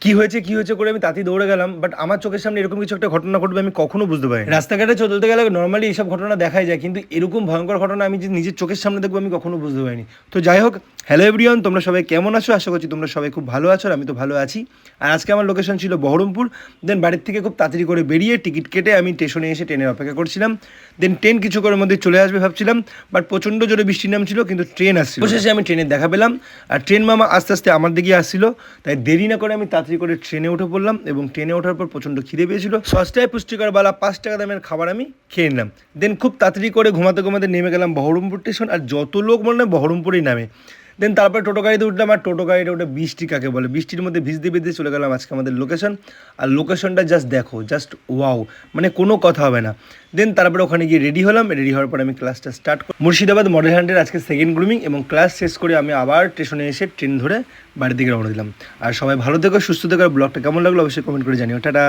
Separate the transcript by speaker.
Speaker 1: কি হয়েছে করে আমি তাড়াতাড়ি দৌড়ে গেলাম, বাট আমার চোখের সামনে এরকম কিছু একটা ঘটনা ঘটবে আমি কখনো বুঝতে পারি। রাস্তাঘাটে চলতে গেলে নর্মালি এইসব ঘটনা দেখাই যায়, কিন্তু এরকম ভয়ঙ্কর ঘটনা আমি যে নিজের চোখের সামনে দেখবো আমি কখনো বুঝতে পারিনি। তো যাই হোক, হ্যালো এভরিওয়ান, তোমরা সবাই কেমন আছো? আশা করছি তোমরা সবাই খুব ভালো আছো, আর আমি তো ভালো আছি। আর আজকে আমার লোকেশন ছিল বহরমপুর। দেন বাড়ির থেকে খুব তাড়াতাড়ি করে বেরিয়ে টিকিট কেটে আমি স্টেশনে এসে ট্রেনের অপেক্ষা করছিলাম। দেন ট্রেন কিছুক্ষণের মধ্যে চলে আসবে ভাবছিলাম, বাট প্রচণ্ড জোরে বৃষ্টির নাম ছিল, কিন্তু ট্রেন আসছিল। অবশেষে আমি ট্রেনের দেখা পেলাম, আর ট্রেন মামা আস্তে আস্তে আমার দিকে আসছিল। তাই দেরি না করে আমি তাড়াতাড়ি করে ট্রেনে উঠে পড়লাম, এবং ট্রেনে ওঠার পর প্রচণ্ড খিদে পেয়েছিল। সস্তায় পুষ্টিকর বালা 5 টাকা দামের খাবার আমি খেয়ে নিলাম। দেন খুব তাড়াতাড়ি করে ঘুমাতে ঘুমাতে নেমে গেলাম বহরমপুর স্টেশন। আর যত লোক মনে হয় বহরমপুরেই নামে। দেন তারপরে টোটো গাড়িতে উঠলাম, আর টোটো গাড়িটা ওটা বৃষ্টি কাকে বলে, বৃষ্টির মধ্যে ভিজতে ভিজতে চলে গেলাম আজকে আমাদের লোকেশন। আর লোকেশনটা জাস্ট দেখো, জাস্ট ওয়াও, মানে কোনো কথা হবে না। দেন তারপরে ওখানে গিয়ে রেডি হলাম। রেডি হওয়ার পর আমি ক্লাসটা স্টার্ট করি মুর্শিদাবাদ মডেল হান্টের আজকে সেকেন্ড গ্রুমিং, এবং ক্লাস শেষ করে আমি আবার স্টেশনে এসে ট্রেন ধরে বাড়ির দিকে রওনা দিলাম। আর সবাই ভালো থেকো, সুস্থ থেকো। ব্লগটা কেমন লাগলো অবশ্যই কমেন্ট করে জানিও। টাটা।